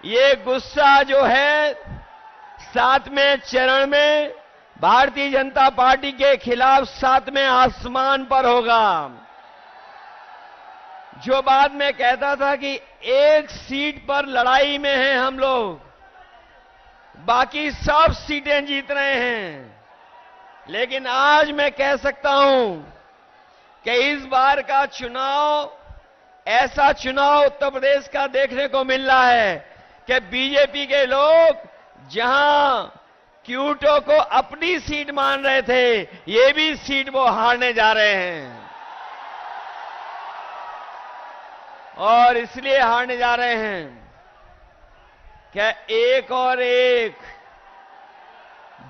ये गुस्सा जो है 7वें चरण में भारतीय जनता पार्टी के खिलाफ 7वें आसमान पर होगा। जो बाद में कहता था कि एक सीट पर लड़ाई में हैं हम लोग, बाकी सब सीटें जीत रहे हैं, लेकिन आज मैं कह सकता हूं कि इस बार का चुनाव ऐसा चुनाव उत्तर प्रदेश का देखने को मिल रहा है कि बीजेपी के लोग जहां क्यूटो को अपनी सीट मान रहे थे, ये भी सीट वो हारने जा रहे हैं। और इसलिए हारने जा रहे हैं क्या एक और एक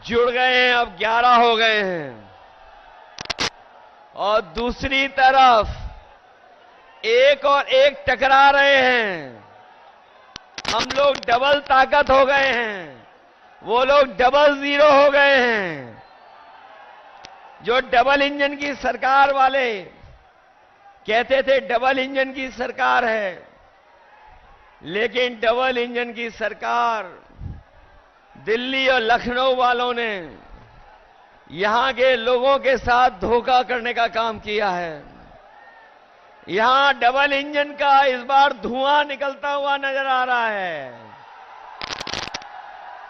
जुड़ गए हैं, अब 11 हो गए हैं। और दूसरी तरफ एक और एक टकरा रहे हैं। हम लोग डबल ताकत हो गए हैं, वो लोग डबल जीरो हो गए हैं। जो डबल इंजन की सरकार वाले कहते थे डबल इंजन की सरकार है, लेकिन डबल इंजन की सरकार दिल्ली और लखनऊ वालों ने यहां के लोगों के साथ धोखा करने का काम किया है। यहां डबल इंजन का इस बार धुआं निकलता हुआ नजर आ रहा है,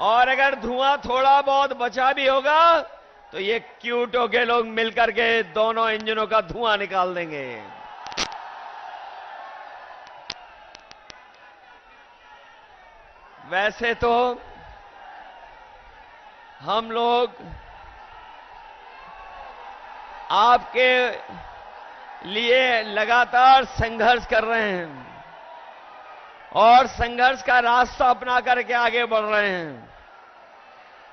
और अगर धुआं थोड़ा बहुत बचा भी होगा तो ये क्यूटो के लोग मिलकर के दोनों इंजनों का धुआं निकाल देंगे। वैसे तो हम लोग आपके लिए लगातार संघर्ष कर रहे हैं और संघर्ष का रास्ता अपना करके आगे बढ़ रहे हैं,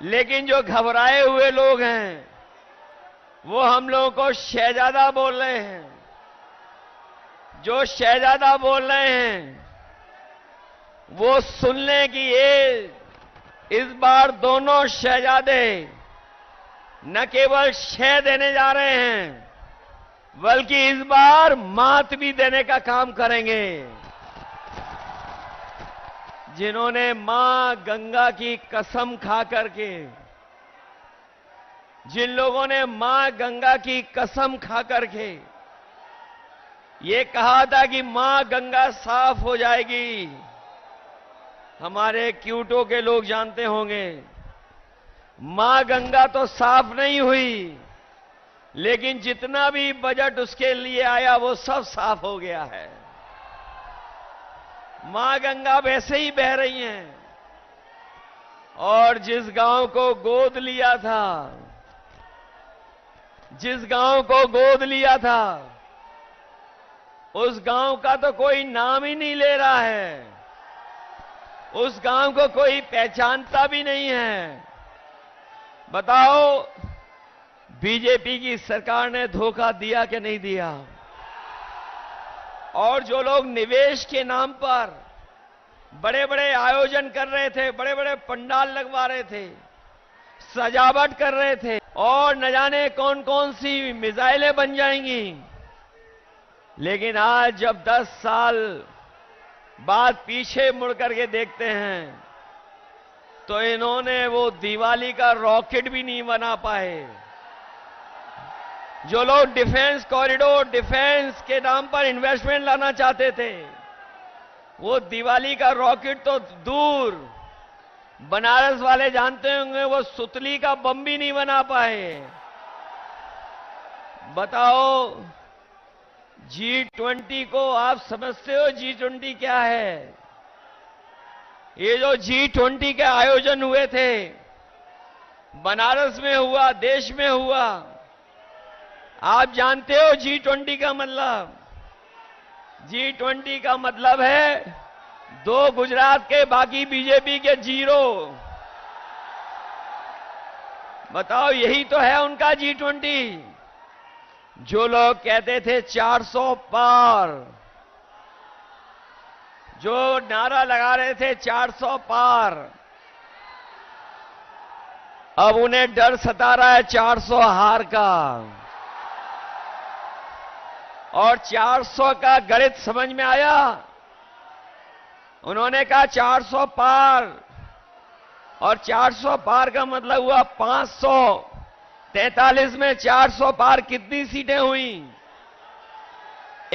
लेकिन जो घबराए हुए लोग हैं वो हम लोगों को शहजादा बोल रहे हैं। जो शहजादा बोल रहे हैं वो सुन लें कि ये इस बार दोनों शहजादे न केवल शह देने जा रहे हैं, बल्कि इस बार मात भी देने का काम करेंगे। जिन्होंने मां गंगा की कसम खा करके, जिन लोगों ने मां गंगा की कसम खा करके ये कहा था कि मां गंगा साफ हो जाएगी, हमारे क्यूटो के लोग जानते होंगे मां गंगा तो साफ नहीं हुई, लेकिन जितना भी बजट उसके लिए आया वो सब साफ हो गया है। मां गंगा वैसे ही बह रही हैं, और जिस गांव को गोद लिया था, जिस गांव को गोद लिया था, उस गांव का तो कोई नाम ही नहीं ले रहा है, उस गांव को कोई पहचानता भी नहीं है। बताओ बीजेपी की सरकार ने धोखा दिया कि नहीं दिया? और जो लोग निवेश के नाम पर बड़े बड़े आयोजन कर रहे थे, बड़े बड़े पंडाल लगवा रहे थे, सजावट कर रहे थे, और न जाने कौन कौन सी मिसाइलें बन जाएंगी, लेकिन आज जब 10 साल बाद पीछे मुड़ करके देखते हैं तो इन्होंने वो दिवाली का रॉकेट भी नहीं बना पाए। जो लोग डिफेंस कॉरिडोर, डिफेंस के नाम पर इन्वेस्टमेंट लाना चाहते थे, वो दिवाली का रॉकेट तो दूर, बनारस वाले जानते होंगे वो सुतली का बम भी नहीं बना पाए। बताओ G20 को आप समझते हो G20 क्या है? ये जो G20 के आयोजन हुए थे, बनारस में हुआ, देश में हुआ, आप जानते हो G20 का मतलब? G20 का मतलब है 2 गुजरात के, बाकी बीजेपी के 0। बताओ यही तो है उनका G20। जो लोग कहते थे 400 पार, जो नारा लगा रहे थे 400 पार, अब उन्हें डर सता रहा है 400 हार का। और 400 का गणित समझ में आया? उन्होंने कहा 400 पार, और 400 पार का मतलब हुआ 543 में 400 पार कितनी सीटें हुई?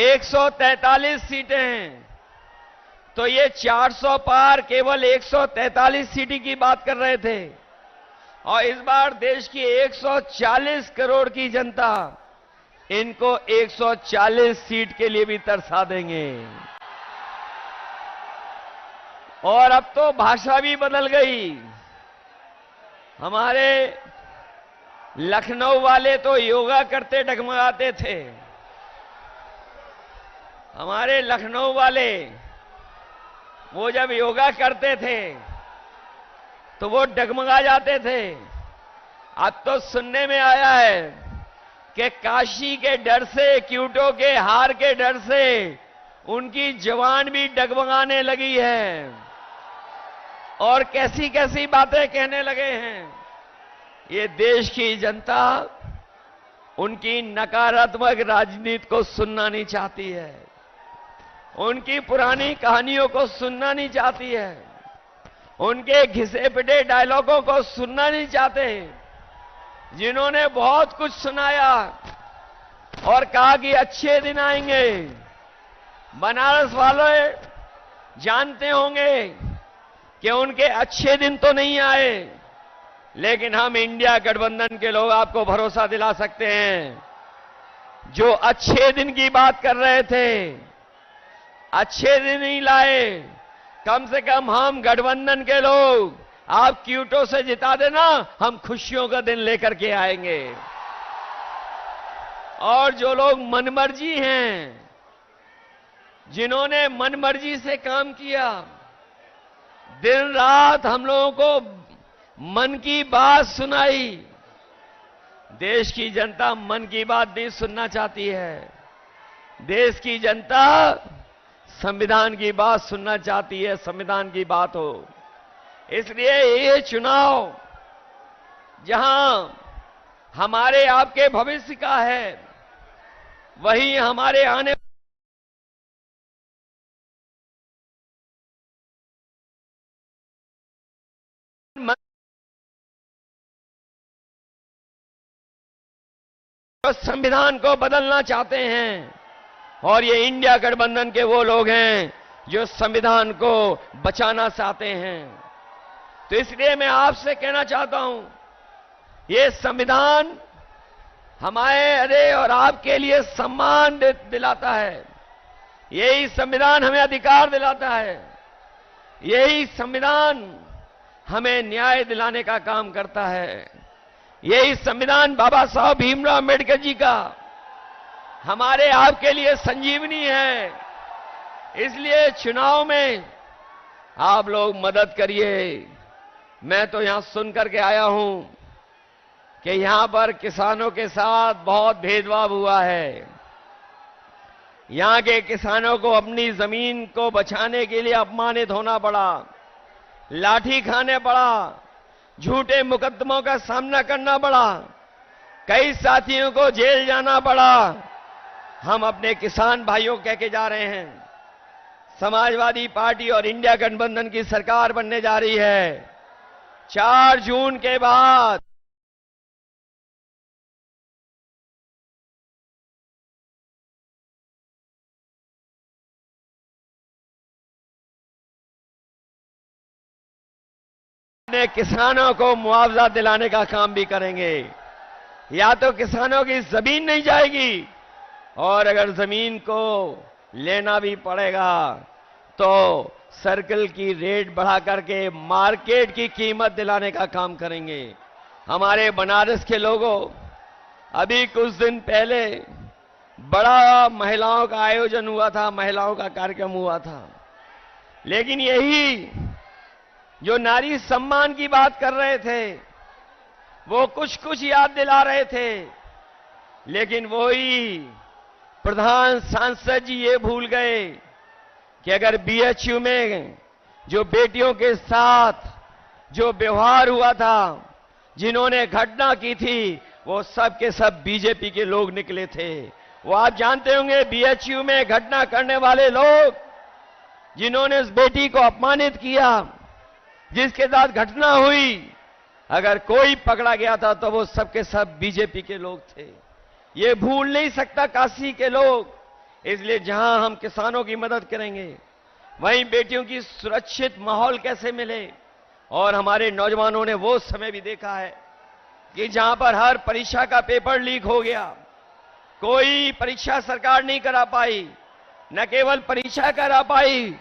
143 सीटें। तो ये 400 पार केवल 143 सीटें की बात कर रहे थे, और इस बार देश की 140 करोड़ की जनता इनको 140 सीट के लिए भी तरसा देंगे। और अब तो भाषा भी बदल गई। हमारे लखनऊ वाले तो योगा करते डगमगाते थे। हमारे लखनऊ वाले वो जब योगा करते थे तो वो डगमगा जाते थे। अब तो सुनने में आया है कि काशी के डर से, क्यूटो के हार के डर से उनकी जवान भी डगमगाने लगी है, और कैसी कैसी बातें कहने लगे हैं। ये देश की जनता उनकी नकारात्मक राजनीति को सुनना नहीं चाहती है, उनकी पुरानी कहानियों को सुनना नहीं चाहती है, उनके घिसे पिटे डायलॉगों को सुनना नहीं चाहते, जिन्होंने बहुत कुछ सुनाया और कहा कि अच्छे दिन आएंगे। बनारस वाले जानते होंगे कि उनके अच्छे दिन तो नहीं आए, लेकिन हम इंडिया गठबंधन के लोग आपको भरोसा दिला सकते हैं, जो अच्छे दिन की बात कर रहे थे, अच्छे दिन नहीं लाए। कम से कम हम गठबंधन के लोग, आप क्यूटो से जिता देना, हम खुशियों का दिन लेकर के आएंगे। और जो लोग मनमर्जी हैं, जिन्होंने मनमर्जी से काम किया, दिन रात हम लोगों को मन की बात सुनाई। देश की जनता मन की बात नहीं सुनना चाहती है। देश की जनता संविधान की बात सुनना चाहती है, संविधान की बात हो। इसलिए ये चुनाव जहां हमारे आपके भविष्य का है, वहीं हमारे आने संविधान को बदलना चाहते हैं, और ये इंडिया गठबंधन के वो लोग हैं जो संविधान को बचाना चाहते हैं। तो इसलिए मैं आपसे कहना चाहता हूं, ये संविधान हमारे और आपके लिए सम्मान दिलाता है, यही संविधान हमें अधिकार दिलाता है, यही संविधान हमें न्याय दिलाने का काम करता है। यही संविधान बाबा साहब भीमराव अम्बेडकर जी का हमारे आपके लिए संजीवनी है। इसलिए चुनाव में आप लोग मदद करिए। मैं तो यहां सुन करके आया हूं कि यहां पर किसानों के साथ बहुत भेदभाव हुआ है। यहां के किसानों को अपनी जमीन को बचाने के लिए अपमानित होना पड़ा, लाठी खाने पड़ा, झूठे मुकदमों का सामना करना पड़ा, कई साथियों को जेल जाना पड़ा। हम अपने किसान भाइयों कह के जा रहे हैं, समाजवादी पार्टी और इंडिया गठबंधन की सरकार बनने जा रही है। 4 जून के बाद किसानों को मुआवजा दिलाने का काम भी करेंगे। या तो किसानों की जमीन नहीं जाएगी, और अगर जमीन को लेना भी पड़ेगा तो सर्कल की रेट बढ़ा करके मार्केट की कीमत दिलाने का काम करेंगे। हमारे बनारस के लोगों, अभी कुछ दिन पहले बड़ा महिलाओं का आयोजन हुआ था, महिलाओं का कार्यक्रम हुआ था, लेकिन यही जो नारी सम्मान की बात कर रहे थे, वो कुछ कुछ याद दिला रहे थे, लेकिन वही प्रधान सांसद जी ये भूल गए कि अगर बीएचयू में जो बेटियों के साथ जो व्यवहार हुआ था, जिन्होंने घटना की थी, वो सब के सब बीजेपी के लोग निकले थे। वो आप जानते होंगे, बीएचयू में घटना करने वाले लोग जिन्होंने उस बेटी को अपमानित किया, जिसके साथ घटना हुई, अगर कोई पकड़ा गया था तो वो सबके सब बीजेपी के लोग थे। ये भूल नहीं सकता काशी के लोग। इसलिए जहां हम किसानों की मदद करेंगे, वहीं बेटियों की सुरक्षित माहौल कैसे मिले। और हमारे नौजवानों ने वो समय भी देखा है कि जहां पर हर परीक्षा का पेपर लीक हो गया, कोई परीक्षा सरकार नहीं करा पाई, न केवल परीक्षा करा पाई,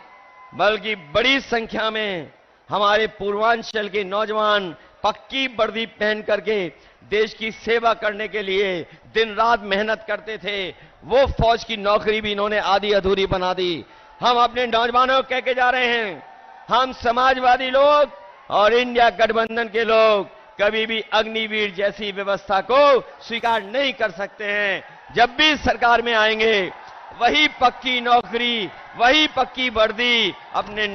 बल्कि बड़ी संख्या में हमारे पूर्वांचल के नौजवान पक्की वर्दी पहन करके देश की सेवा करने के लिए दिन रात मेहनत करते थे। वो फौज की नौकरी भी इन्होंने आधी अधूरी बना दी। हम अपने नौजवानों को कह के जा रहे हैं, हम समाजवादी लोग और इंडिया गठबंधन के लोग कभी भी अग्निवीर जैसी व्यवस्था को स्वीकार नहीं कर सकते हैं। जब भी सरकार में आएंगे, वही पक्की नौकरी, वही पक्की वर्दी अपने